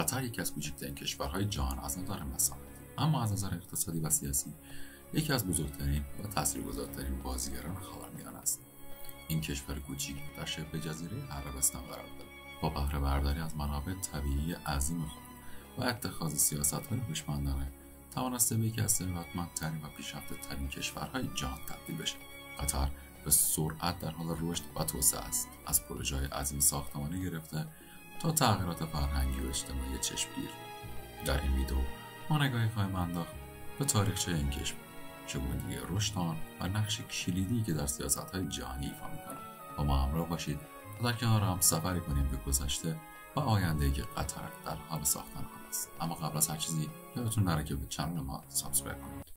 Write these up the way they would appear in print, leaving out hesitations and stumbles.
قطر یکی از کوچکترین کشورهای جهان از نظر مساحت، اما از نظر اقتصادی و سیاسی یکی از بزرگترین و تاثیرگذارترین بازیگران خاورمیانه است. این کشور کوچیک در شبه جزیره عربستان قرار دارد. با بهره برداری از منابع طبیعی عظیم خود و اتخاذ سیاست‌های هوشمندانه توانسته به یکی از ثروتمندترین و پیشرفته‌ترین کشورهای جهان تبدیل بشود. قطر به سرعت در حال رشد و توسعه است، از پروژه‌های عظیم ساختمانی گرفته تا تغییرات فرهنگی و اجتماعی چشمگیر. در این ویدئو ما نگاهی خواهیم انداخت به تاریخچه این کشور، چگونگی رشد آن و نقش کلیدی که در سیاست‌های جهانی ایفا می‌کند. با ما همراه باشید تا در کنار هم سفری کنیم به گذشته و آینده‌ای که قطر در حال ساختن آن است. اما قبل از هر چیزی یادتون نره که به کانال ما سابسکرایب کنید.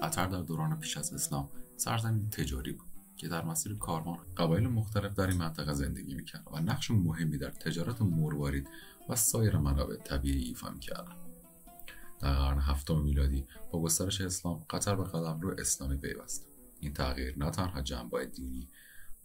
قطر در دوران پیش از اسلام سرزمین تجاری بود که در مسیر کاروان قبایل مختلف در این منطقه زندگی می‌کرد و نقش مهمی در تجارت مروارید و سایر منابع طبیعی ایفا می‌کرد. در قرن هفتم میلادی با گسترش اسلام قطر به قلمرو اسلامی پیوست. این تغییر نه تنها جنبه‌های دینی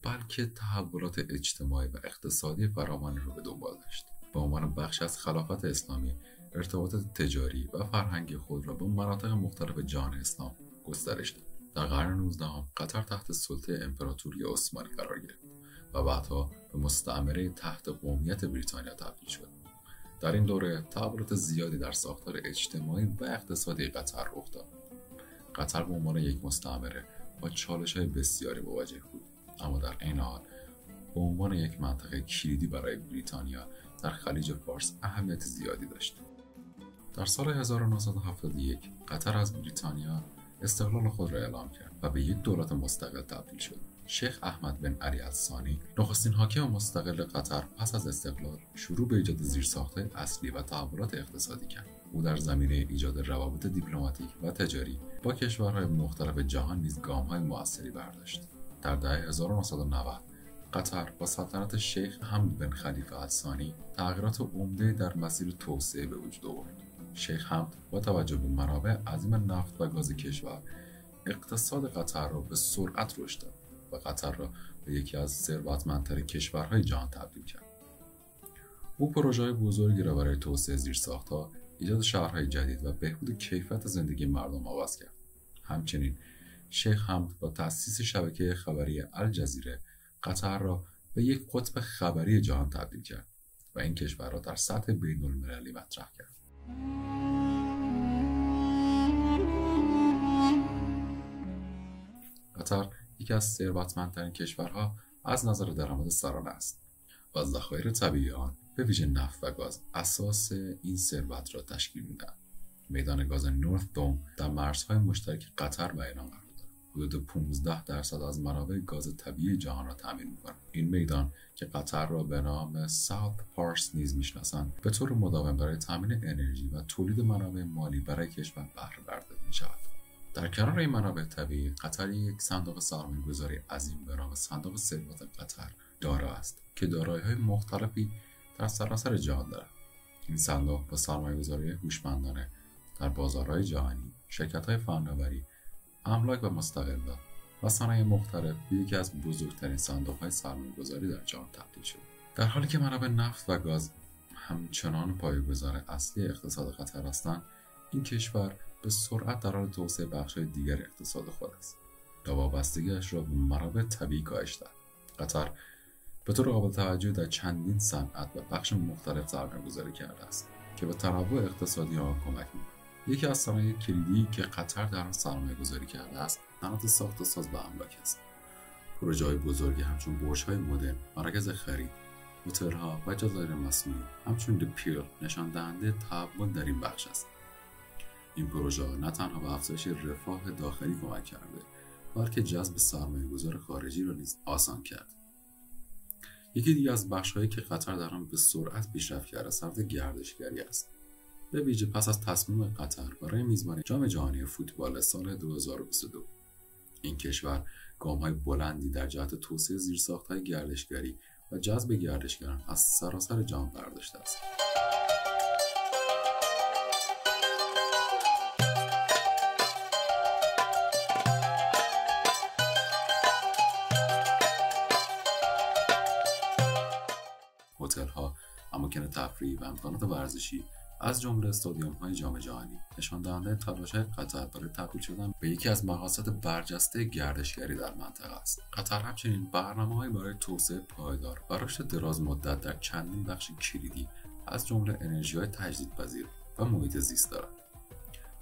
بلکه تحولات اجتماعی و اقتصادی فراوانی را به دنبال داشت. به عنوان بخش از خلافت اسلامی ارتباطات تجاری و فرهنگی خود را به مناطق مختلف جهان اسلام گسترش داد. در قرن 19 قطر تحت سلطه امپراتوری عثمانی قرار گرفت و بعدها به مستعمره تحت قومیت بریتانیا تبدیل شد. در این دوره تحولات زیادی در ساختار اجتماعی و اقتصادی قطر رخ داد. قطر به عنوان یک مستعمره با چالش‌های بسیاری مواجه بود، اما در عین حال به عنوان یک منطقه کلیدی برای بریتانیا در خلیج فارس اهمیت زیادی داشت. در سال 1971 قطر از بریتانیا استقلال خود را اعلام کرد و به یک دولت مستقل تبدیل شد. شیخ احمد بن علی الثانی نخستین حاکم مستقل قطر پس از استقلال شروع به ایجاد زیرساخت‌های اصلی و تحولات اقتصادی کرد. او در زمینه ایجاد روابط دیپلماتیک و تجاری با کشورهای مختلف جهان نیز گام‌های موثری برداشت. در دهه 1990 قطر با سلطنت شیخ حمد بن خلیفه الثانی تغییرات عمده در مسیر توسعه به وجود آورد. شیخ حمد با توجه به منابع عظیم نفت و گاز کشور اقتصاد قطر را به سرعت رشد داد و قطر را به یکی از ثروتمندترین کشورهای جهان تبدیل کرد. او پروژه‌های بزرگی را برای توسعه زیرساخت‌ها، ایجاد شهرهای جدید و بهبود کیفیت زندگی مردم آغاز کرد. همچنین شیخ حمد با تأسیس شبکه خبری الجزیره قطر را به یک قطب خبری جهان تبدیل کرد و این کشور را در سطح بین‌المللی مطرح کرد. قطر یکی از ثروتمندترین کشورها از نظر درآمد سرانه است و ذخایر طبیعی آن به ویژه نفت و گاز اساس این ثروت را تشکیل می‌دهند. میدان گاز نورث دوم در مرزهای مشترک قطر و ایران قرار دارد. حدود 15% از منابع گاز طبیعی جهان را تامین می‌کند. این میدان که قطر را به نام ساوت پارس نیز می‌شناسند، به طور مداوم برای تامین انرژی و تولید منابع مالی برای کشور بهره برداری می‌شود. در کنار این منابع طبیعی، قطر یک صندوق سرمایه‌گذاری عظیم به نام صندوق ثروت قطر دارا است که دارایی‌های مختلفی در سراسر جهان دارد. این صندوق با سرمایه‌گذاری هوشمندانه در بازارهای جهانی، شرکت‌های فناوری، املاک و مستقلات و صنایع مختلف به یکی از بزرگترین صندوق‌های سرمایه‌گذاری در جهان تبدیل شد. در حالی که منابع نفت و گاز همچنان پایه‌گذار اصلی اقتصاد قطر هستند، این کشور به سرعت در حال توسعه بخش‌های دیگر اقتصاد خود است و وابستگی‌اش را به منابع طبیعی کاهش داد. قطر به طور قابل توجه در چندین صنعت و بخش مختلف سرمایه‌گذاری کرده است که به تنوع اقتصادی آن کمک می‌کند. یکی از صنایع کلیدی که قطر در آن سرمایه‌گذاری کرده است، صنعت ساخت و ساز و املاک است. پروژه‌های بزرگی همچون برج‌های مدرن، مراکز خرید، هتل‌ها و جزایر مصنوعی همچون دپیل نشان دهنده تحول در این بخش است. این پروژه نه تنها به افزایش رفاه داخلی کمک کرده، بلکه جذب سرمایه‌گذار خارجی را نیز آسان کرد. یکی دیگر از بخش‌هایی که قطر در آن به سرعت پیشرفت کرده سمت گردشگری است. به ویژه پس از تصمیم قطر برای میزبانی جام جهانی فوتبال سال 2022 این کشور گام‌های بلندی در جهت توسعه زیرساخت‌های گردشگری و جذب گردشگران از سراسر جهان برداشته است. اماکن تفریحی و امکانات ورزشی از جمله استادیوم‌های جام جهانی نشان دهنده تلاش قطر برای تبدیل شدن به یکی از مقاصد برجسته گردشگری در منطقه است. قطر همچنین برنامه‌هایی برای توسعه پایدار و رشد دراز مدت در چندین بخش کلیدی از جمله انرژی‌های تجدیدپذیر و محیط زیست دارد.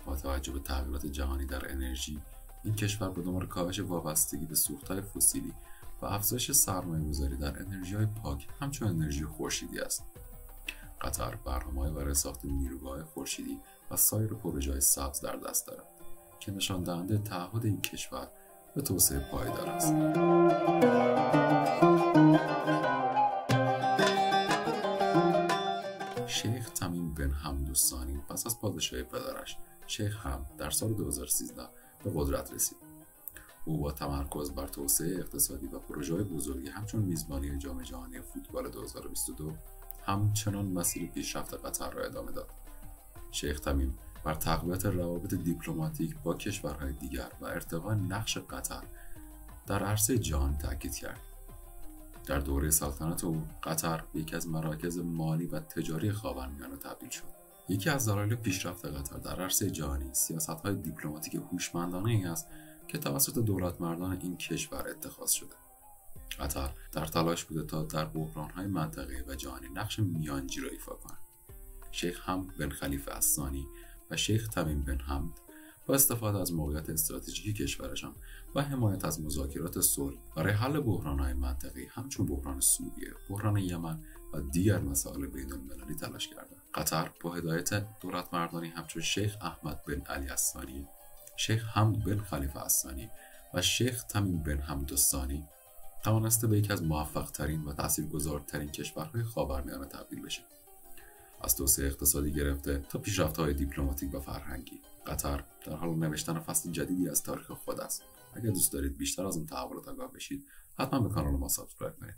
با توجه به تغییرات جهانی در انرژی، این کشور به دنبال کاهش وابستگی به سوخت‌های فسیلی و افزایش سرمایه‌گذاری در انرژی‌های پاک همچون انرژی خورشیدی است. قطر برنامه‌ای برای ساخت نیروگاه خورشیدی و سایر پروژه‌های سبز در دست دارد که نشان دهنده تعهد این کشور به توسعه پایدار است. شیخ تمیم بن حمد الثانی پس از پادشاهی پدرش شیخ حمد در سال 2013 به قدرت رسید. او با تمرکز بر توسعه اقتصادی و پروژه‌های بزرگی همچون میزبانی جام جهانی فوتبال 2022 همچنان مسیر پیشرفت قطر را ادامه داد. شیخ تمیم بر تقویت روابط دیپلماتیک با کشورهای دیگر و ارتقاء نقش قطر در عرصه جهان تاکید کرد. در دوره سلطنت او قطر به یکی از مراکز مالی و تجاری خاورمیانه تبدیل شد. یکی از دلایل پیشرفت قطر در عرصه جهانی سیاست‌های دیپلماتیک هوشمندانه‌ای است که توسط دولتمردان این کشور اتخاذ شده. قطر در تلاش بوده تا در بحران‌های منطقه‌ای و جهانی نقش میانجی را ایفا کند. شیخ حمد بن خلیفه الثانی و شیخ تمیم بن حمد با استفاده از موقعیت استراتژیکی کشورشان و حمایت از مذاکرات صلح برای حل بحران‌های منطقه‌ای همچون بحران سوریه، بحران یمن و دیگر مسائل بین‌المللی تلاش کردند. قطر با هدایت دولتمردانی همچون شیخ احمد بن علی الثانی، شیخ حمد بن خلیفه الثانی و شیخ تمیم بن حمد الثانی توانسته به یکی از موفق‌ترین و تاثیرگذارترین کشورهای خاورمیانه تبدیل بشه. از توسعه اقتصادی گرفته تا پیشرفت‌های دیپلماتیک و فرهنگی، قطر در حال نوشتن فصل جدیدی از تاریخ خود است. اگر دوست دارید بیشتر از این تحولات آگاه بشید، حتما به کانال ما سابسکرایب کنید.